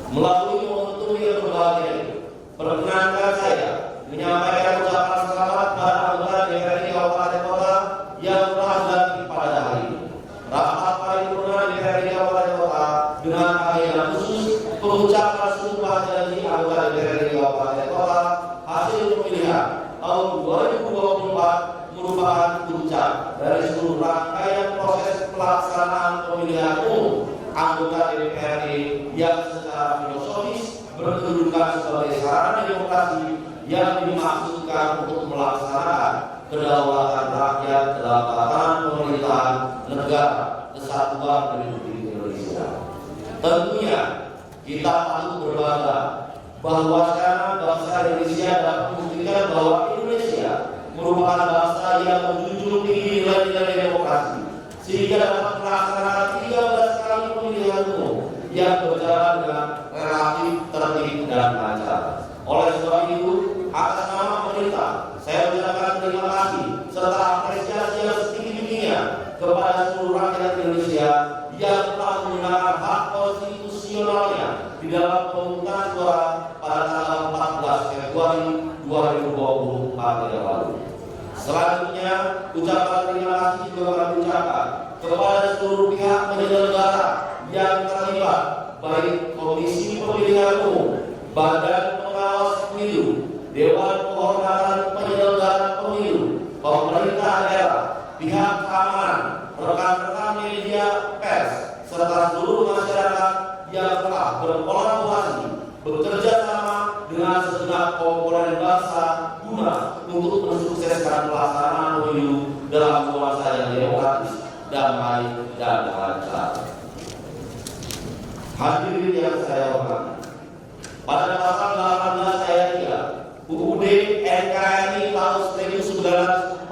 Melalui momentum yang berbahagia ini, perkenankan saya menyampaikan ucapan selamat pada anggota DPRD Kabupaten Kota yang telah dilantik pada hari ini. Rapat paripurna DPRD Kabupaten Kota dengan agenda khusus pengucapan sumpah janji anggota DPRD Kabupaten Kota hasil pemilihan tahun 2024 merupakan puncak dari seluruh rangkaian proses pelaksanaan pemilihan umum anggota DPRD yang secara filosofis berkedudukan sebagai sarana demokrasi yang dimaksudkan untuk melaksanakan kedaulatan rakyat dalam tatanan pemerintahan negara kesatuan Republik Indonesia. Tentunya kita patut berbangga bahwasanya bangsa Indonesia dapat membuktikan bahwa Indonesia merupakan bangsa yang menjunjung tinggi nilai-nilai demokrasi sehingga dapat melaksanakan 13 kali pemilihan umum yang berjalan dengan relatif tertib dan lancar. Oleh sebab itu, atas nama pemerintah, saya mengucapkan terima kasih serta apresiasi yang setinggi-tingginya kepada seluruh rakyat Indonesia yang telah menggunakan hak konstitusionalnya di dalam pemungutan suara pada tanggal 14 Februari 2024 yang lalu. Selanjutnya, ucapan terima kasih juga kami ucapkan kepada seluruh pihak penyelenggara yang terlibat, baik Komisi Pemilihan Umum, Badan Pengawas Pemilu, Dewan Kehormatan Penyelenggara Pemilu, pemerintah daerah, pihak keamanan, rekan-rekan media pers, serta seluruh masyarakat yang telah berkolaborasi bekerja sama dengan segenap komponen bangsa guna untuk mensukseskan pelaksanaan pemilu dalam nuansa yang demokratis, damai, dan lancar. Hadirin yang saya hormati, pada pasal 18 ayat 3 UUD NKRI tahun 1945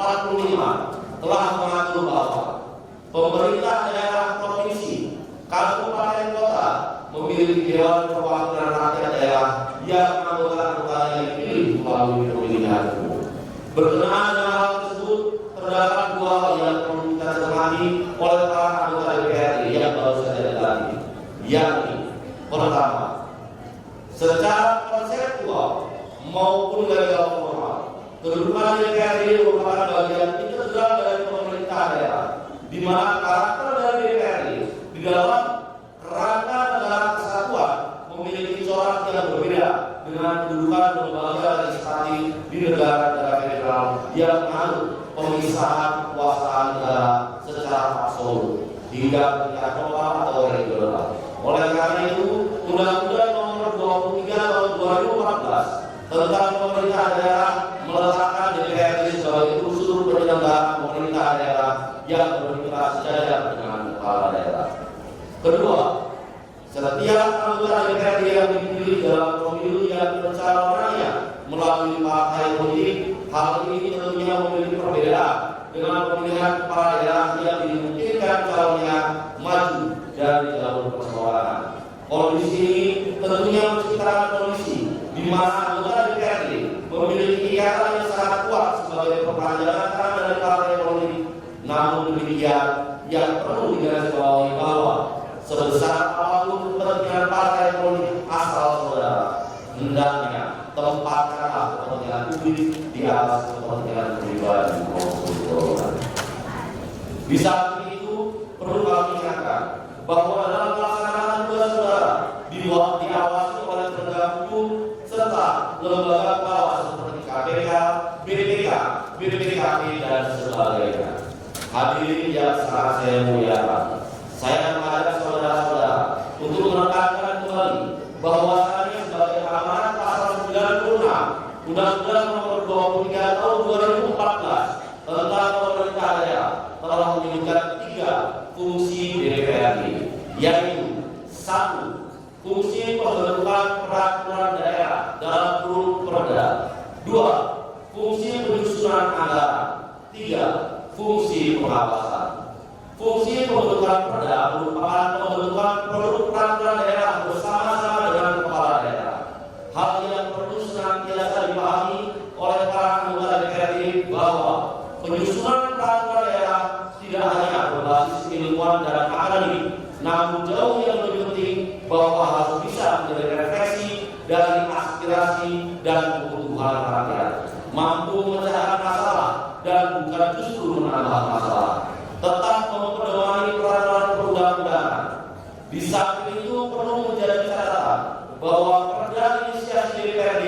telah mengatur bahwa pemerintah daerah provinsi, kabupaten kota memiliki dewan perwakilan rakyat daerah yang anggota-anggotanya dipilih melalui pemilihan umum. Berkenaan dengan hal tersebut, terdapat dua hal yang perlu kita cermati oleh para anggota DPRD yang baru saja dilantik, yakni pertama, secara konseptual maupun legal formal, kedudukan DPRD merupakan bagian integral dari pemerintah daerah, di mana karakter dari DPRD di dalam kerangka negara kesatuan memiliki corak yang berbeda dengan kedudukan lembaga legislatif di negara-negara federal yang menganut pemisahan kekuasaan negara secara absolut hingga tingkat lokal atau regional. Oleh karena itu, Undang-Undang Nomor 23 Tahun 2014 tentang pemerintah daerah meletakkan DPRD sebagai unsur penyelenggara pemerintah daerah yang bermitra sejajar dengan kepala daerah. Kedua, setiap anggota DPRD yang dipilih dalam pemilu yang pencalonannya melalui partai politik, hal ini tentunya memiliki perbedaan dengan pemilihan kepala daerah yang dimungkinkan calonnya maju dari jalur perseorangan. Kondisi ini tentunya menciptakan kondisi di mana anggota DPRD memiliki ikatan yang sangat kuat sebagai perpanjangan tangan dari partai politik. Namun demikian, yang perlu digarisbawahi bahwa sebesar apapun kepentingan partai politik asal saudara, hendaknya tempatkanlah kepentingan publik di atas kepentingan pribadi maupun golongan. Di samping itu, perlu kami ingatkan bahwa dalam pelaksanaan tugas saudara diawasi oleh penegak hukum serta lembaga pengawas seperti KPK, BPK, BPKP dan sebagainya. Hadirin yang sangat saya muliakan, saya mengajak saudara-saudara untuk menekankan kembali bahwasannya sebagai amanat pasal 96 Undang-Undang Nomor 23 Tahun 2014 tentang pemerintah daerah telah menyebutkan 3 fungsi DPRD, yaitu 1. Fungsi pembentukan peraturan daerah dalam kurun perda. 2. Fungsi penyusunan anggaran. 3. Fungsi pengawasan. Fungsi pembentukan perda merupakan pembentukan produk peraturan daerah bersama-sama dengan kepala daerah. Hal yang perlu senantiasa dipahami oleh para anggota DPRD bahwa penyusunan peraturan daerah tidak hanya berbasis ilmuwan dan akademik, namun jauh yang lebih penting bahwa harus bisa menjadi refleksi dari aspirasi dan kebutuhan rakyat, mampu memecahkan masalah dan bukan justru menambah masalah, tetap memperdomani peraturan perundang-undangan. Di samping itu perlu menjadi catatan bahwa perda inisiasi DPRD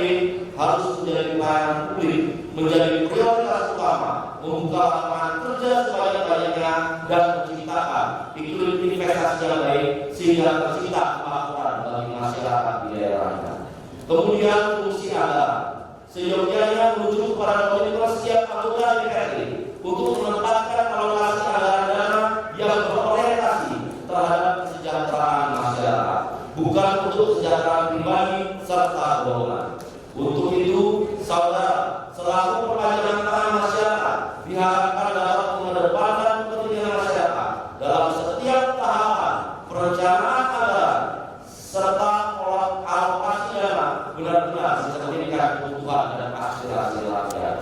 harus menjadi pelayanan publik, menjadi prioritas utama, membuka lapangan kerja sebanyak-banyaknya dan menciptakan iklim investasi yang baik sehingga tercipta kemakmuran bagi masyarakat di daerahnya. Kemudian fungsi anggaran, seyogyanya merujuk kepada komitmen setiap anggota DPRD untuk menempatkan alokasi anggaran dana yang berorientasi terhadap kesejahteraan masyarakat, bukan untuk kesejahteraan pribadi serta golongan. Untuk itu, saudara, selaku perpanjangan tangan masyarakat, diharapkan dapat mengedepankan kepentingan masyarakat dalam setiap tahapan perencanaan anggaran serta alokasi dana benar-benar sesuai kebutuhan dan aspirasi rakyat.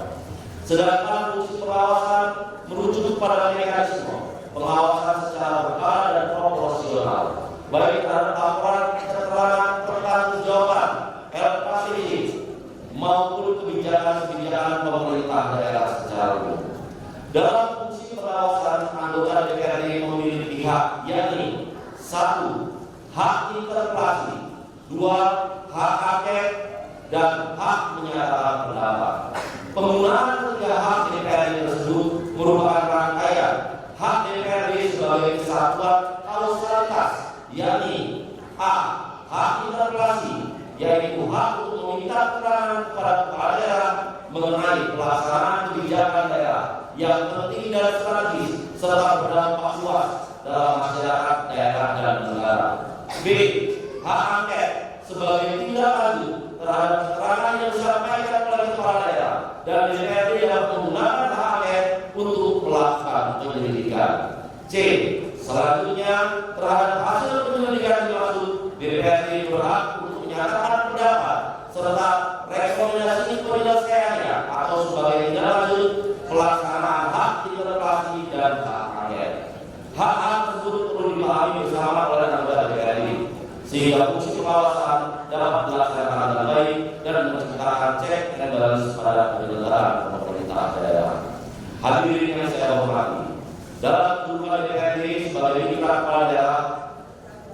Sedangkan fungsi pengawasan merujuk pada mekanisme pengawasan secara berkala dan proporsional, baik terhadap laporan keterangan pertanggungjawaban LKPD maupun kebijakan-kebijakan pemerintah daerah secara umum. Dalam fungsi pengawasan, anggota DPRD memiliki hak, yakni 1. Hak interpelasi, 2. Hak angket, dan hak menyatakan pendapat. Penggunaan ketiga hak DPRD tersebut merupakan rangkaian hak DPRD sebagai kesatuan kausalitas, yakni A. Hak interpelasi, yaitu hak untuk meminta keterangan kepada kepala daerah mengenai pelaksanaan kebijakan daerah yang penting dan strategis serta berdampak luas dalam masyarakat, daerah, dan negara. B. Hak angket sebagai tindak lanjut terhadap keterangan yang disampaikan oleh kepala daerah dan DPRD yang menggunakan hak angket untuk melakukan penyelidikan. C. Selanjutnya, terhadap hasil penyelidikan dimaksud, DPRD berhak untuk menyatakan pendapat serta rekomendasi penyelesaiannya atau sebagai tindak lanjut pelaksanaan hak interpelasi dan hak angket. Hak-hak tersebut perlu dipahami bersama oleh anggota DPRD sehingga fungsi pengawasan dapat dilaksanakan dengan baik dan menciptakan cek dan balance pada penyelenggaraan pemerintah daerah. Hadirin yang saya hormati, dalam kedudukan DPRD sebagai mitra kepala daerah,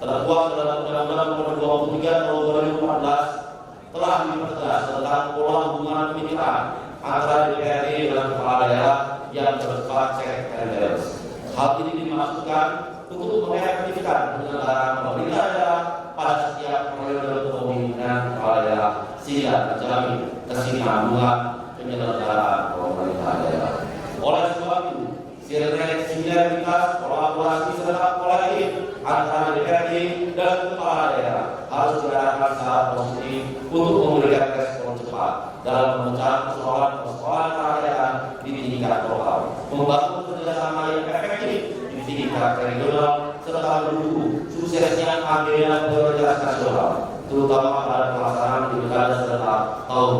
tertuang dalam Undang-Undang Nomor 23 Tahun 2014 telah dipertegas tentang pola hubungan kemitraan antara DPRD dengan kepala daerah yang bersifat check and balance. Hal ini dimaksudkan untuk mengefektifkan penyelenggaraan pemerintah daerah pada setiap periode kepemimpinan kepala daerah sehingga terjamin kesinambungan penyelenggaraan pemerintah daerah. Oleh sebab itu, sinergitas, kolaborasi serta kolektif antara DPRD dan kepala daerah harus diarahkan secara positif untuk memberikan respon cepat dalam memecah persoalan daerah di tingkat lokal, membangun kerjasama yang efektif di tingkat regional, serta mendukung suksesnya agenda prioritas nasional, terutama pada pelaksanaan pilkada serentak tahun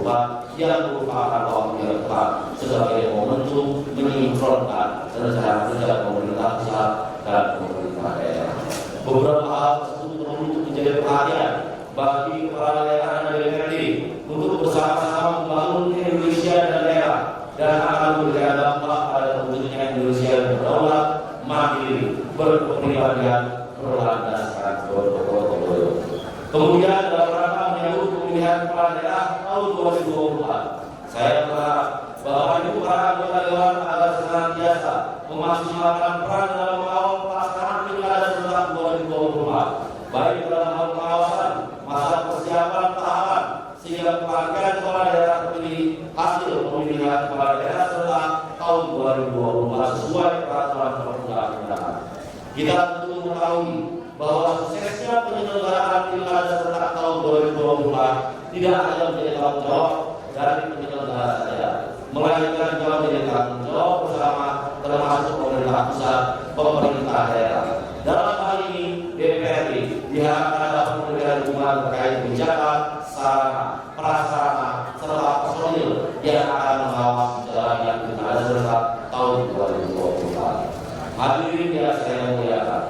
2024 yang merupakan waktu yang tepat sebagai momentum menyinkronkan rencana kerja pemerintah pusat dan pemerintah daerah. Beberapa hal tersebut perlu menjadi perhatian bagi kepala daerah dan DPRD untuk bersama-sama membangun Indonesia dan daerah dan akan memberikan dampak pada terwujudnya Indonesia yang berdaulat, mandiri, berkepribadian, berlandaskan protokol. Kemudian dalam rangka menyambut pemilihan kepala daerah tahun 2024, saya berharap bahwa ibu para anggota dewan agar senantiasa memaksimalkan peran dalam mengawal pelaksanaan pilkada serentak 2024, baik dalam hal pengawasan, masa persiapan tahapan, sehingga pelanggan kepala daerah terpilih hasil pemilihan kepala daerah serentak tahun 2024 sesuai peraturan perundang-undangan. Kita tentu mengetahui bahwa suksesnya penyelenggaraan pilkada serentak tahun 2024 tidak hanya menjadi tanggung jawab dari penyelenggara saja, melainkan juga menjadi tanggung jawab bersama termasuk pemerintah pusat, pemerintah daerah. Dalam hal ini DPRD diharapkan dapat memberikan dukungan terkait kebijakan, sarana, prasarana, serta personil yang akan mengawasi jalannya pilkada serentak tahun 2024. Hadirin yang saya muliakan,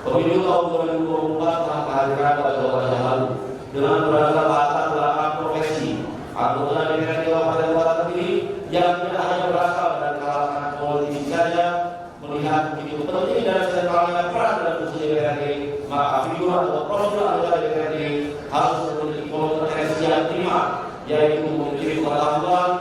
pemilu tahun 2024 telah menghadirkan wajah-wajah baru dengan beragam latar belakang profesi. Anggota DPRD Kabupaten Kota terpilih yang tidak hanya berasal dari kalangan politik saja, melihat begitu penting dan sentralnya peran dan fungsi DPRD, maka figur atau profil anggota DPRD harus memiliki kompetensi yang prima, yaitu memiliki pengetahuan,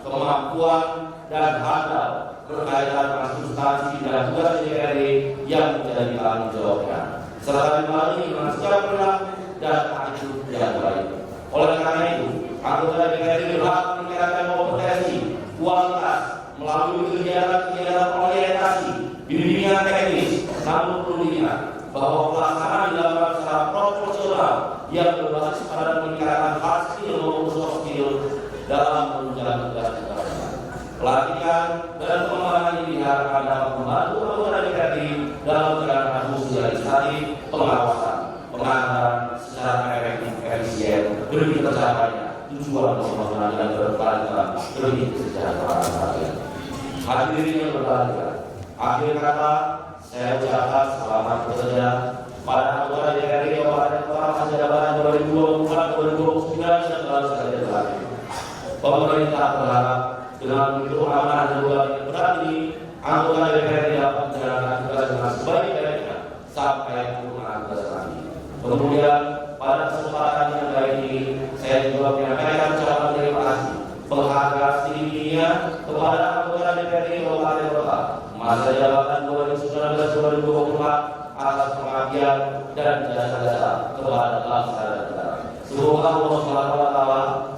kemampuan, dan handal berkaitan dengan substansi dan tugas DPRD yang menjadi tanggung jawabnya, serta dibarengi dengan sikap perilaku dan attitude yang baik. Oleh karena itu, anggota DPRD berhak meningkatkan kompetensi, kualitas melalui kegiatan-kegiatan orientasi, bimbingan teknis. Namun perlu diingat bahwa pelaksanaan dilakukan secara proporsional yang berbasis pada peningkatan hard skill maupun soft skill dalam menunjang tugas-tugas. Pelatihan dan pengembangan ini diharapkan dapat membantu anggota DPRD dalam menjalankan fungsi legislatif, pengawasan, penganggaran secara efektif, efisien, demi tercapainya tujuan pembangunan yang berkelanjutan demi kesejahteraan rakyat. Hadirin yang berbahagia, akhir kata saya ucapkan selamat bekerja pada anggota DPRD Kabupaten Kota masa jabatan 2024-2029 yang telah saya jalani. Pemerintah berharap dengan begitu amanah dan tugas yang berat ini, anggota DPRD dapat menjalankan tugas dengan sebaik-baiknya sampai penggunaan tugas nanti. Kemudian pada kesempatan yang baik ini, saya juga menyampaikan ucapan terima kasih penghargaan setinggi-tingginya kepada anggota DPRD Kabupaten Kota masa jabatan 2019-2024 atas pengabdian dan jasa-jasa kepada bangsa dan negara. Semoga Allah SWT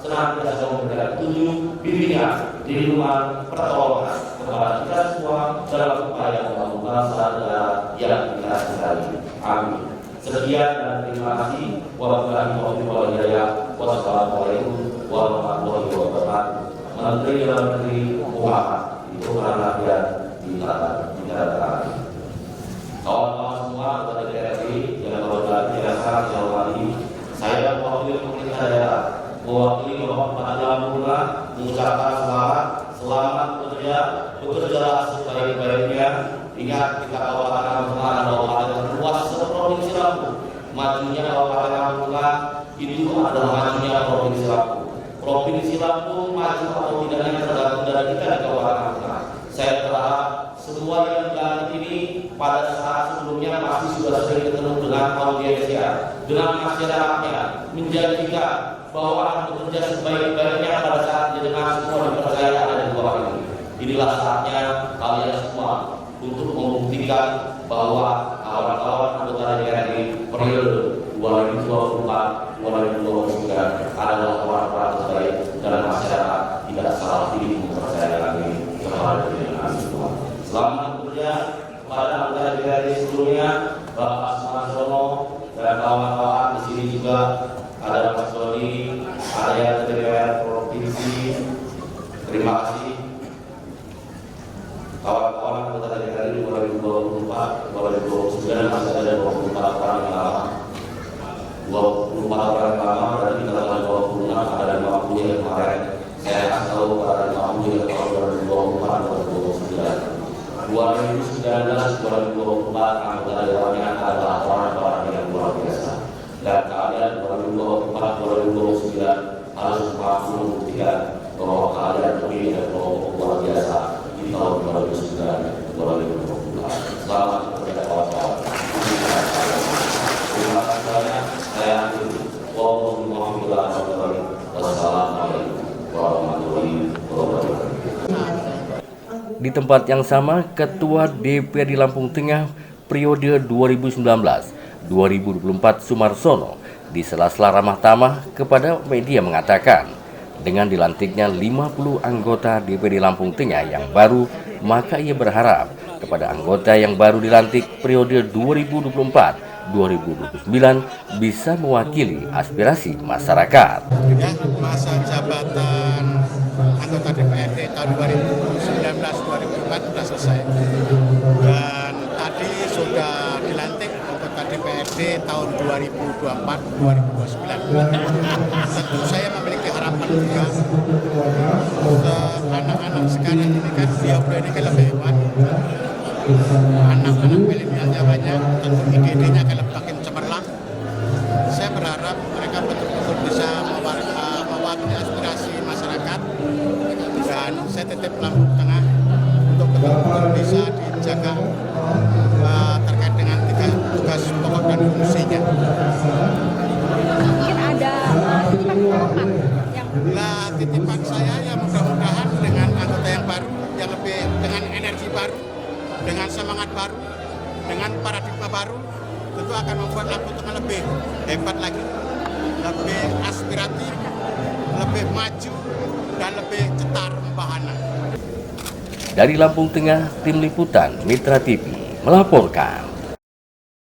senantiasa memberikan petunjuk, bimbingan, lindungan, pertolongan kepada kita semua dalam upaya membangun bangsa dan negara yang kita cintai. Amin. Sekian dan terima kasih. Wassalamualaikum warahmatullahi wabarakatuh. Menteri Dalam Negeri Muhammad itu rakyat di negara. Kawan-kawan semua anggota DPRD yang berbahagia yang sangat saya hormati, saya mewakili pemerintah daerah, mewakili Bapak Bupati Lampung mengucapkan selamat bekerja sebaik-baiknya. Ingat, kita Kabupaten Lampung adalah kabupaten terluas seprovinsi Lampung. Majunya Kabupaten Lampung itu adalah majunya provinsi Lampung. Provinsi Lampung maju atau tidaknya tergantung dari kita di Kabupaten Lampung. Saya berharap semua yang dilantik ini pada saat sebelumnya pasti sudah sering ketemu dengan audiensia, dengan masyarakatnya, menjanjikan bahwa akan bekerja sebaik-baiknya pada saat dengan semua dipercaya ada di bawah ini. Inilah saatnya kalian semua untuk membuktikan bahwa kawan-kawan anggota DPRD periode 2024-2029 adalah orang-orang terbaik dan masyarakat tidak salah pilih mempercayakan ini kepada kalian semua. Selamat bekerja kepada anggota DPRD sebelumnya, Bapak Sumarsono dan kawan-kawan di sini juga ada Mas Doni, ada yang DPR Provinsi. Terima kasih. Kawan-kawan anggota DPRD 2024-2029 masih ada 24 orang yang lama. 24 orang yang lama berarti kita tanggal 26 ada 50 yang kemarin. Saya kasih tahu pada 50 yang tahun 2024-2029. 2019-2024 anggota dewannya adalah orang-orang yang luar biasa. Dan kalian 2024-2029 harus mampu membuktikan bahwa kalian lebih dari kelompok luar biasa di tahun 2009-2024. Selamat bekerja kawan-kawan. Terima kasih banyak. Saya akhiri. Wassalamualaikum warahmatullahi wabarakatuh. Di tempat yang sama, Ketua DPRD Lampung Tengah periode 2019-2024 Sumarsono di sela-sela ramah tamah kepada media mengatakan, dengan dilantiknya 50 anggota DPRD Lampung Tengah yang baru, maka ia berharap kepada anggota yang baru dilantik periode 2024-2029 bisa mewakili aspirasi masyarakat. Ya, masa jabatan anggota DPRD tahun 2019-2024 sudah selesai. Dan tadi sudah dilantik anggota DPRD tahun 2024-2029. Tentu saya memiliki harapan juga anak-anak sekarang ini kan beliau-beliau ini kan lebih hebat. Anak-anak milenialnya banyak, tentu ide-idenya akan makin cemerlang. Saya berharap mereka betul-betul bisa mewakili aspirasi masyarakat, dan saya titip Lampung Tengah untuk betul-betul bisa dijaga terkait dengan 3 tugas pokok dan fungsinya. Mungkin ada titipan harapan yang titipan saya ya mudah-mudahan dengan anggota yang baru, yang lebih dengan energi baru, dengan semangat baru, dengan paradigma baru, tentu akan membuat Lampung Tengah lebih hebat lagi, lebih aspiratif, lebih maju, dan lebih cetar membahana. Dari Lampung Tengah, Tim Liputan Mitra TV melaporkan.